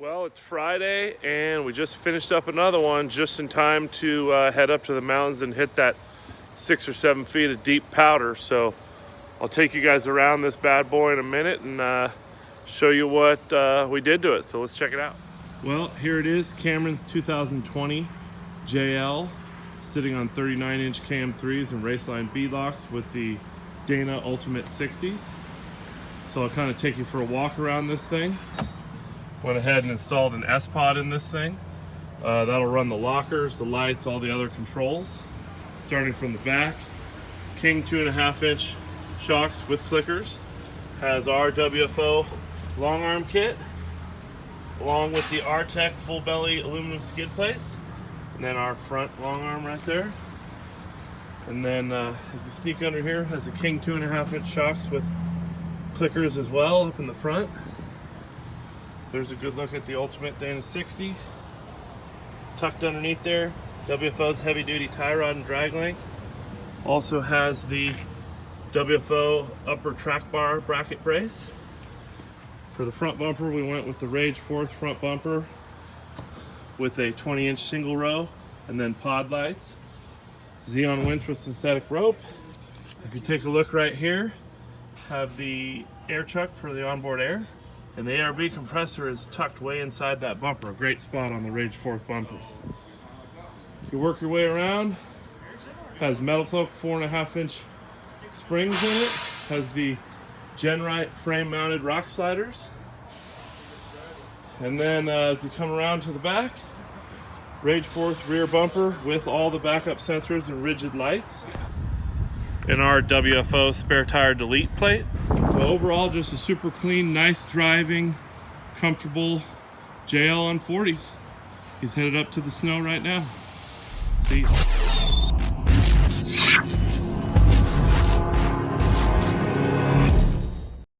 Well, it's Friday and we just finished up another one just in time to head up to the mountains and hit that 6 or 7 feet of deep powder. So I'll take you guys around this bad boy in a minute and show you what we did to it. So let's check it out. Well, here it is, Cameron's 2020 JL, sitting on 39-inch KM3s and Raceline beadlocks with the Dana Ultimate 60s. So I'll kind of take you for a walk around this thing. Went ahead and installed an S-Pod in this thing. That'll run the lockers, the lights, all the other controls. Starting from the back, King 2.5-inch shocks with clickers. Has our WFO Longarm kit, along with the R-Tech full belly aluminum skid plates. And then our front Longarm right there. And then as you sneak under here, has a King 2.5-inch shocks with clickers as well up in the front. There's a good look at the Ultimate Dana 60. Tucked underneath there, WFO's heavy duty tie rod and drag link. Also has the WFO upper track bar bracket brace. For the front bumper, we went with the Rage 4th front bumper with a 20-inch single row and then pod lights. Xeon winch with synthetic rope. If you take a look right here, have the air chuck for the onboard air. And the ARB compressor is tucked way inside that bumper. A great spot on the Rage 4th bumpers. You work your way around. Has metal cloak 4.5-inch springs in it. Has the Genrite frame mounted rock sliders. And then as you come around to the back, Rage 4th rear bumper with all the backup sensors and rigid lights. And our WFO spare tire delete plate. So overall, just a super clean, nice driving, comfortable JL on 40s. He's headed up to the snow right now. See you.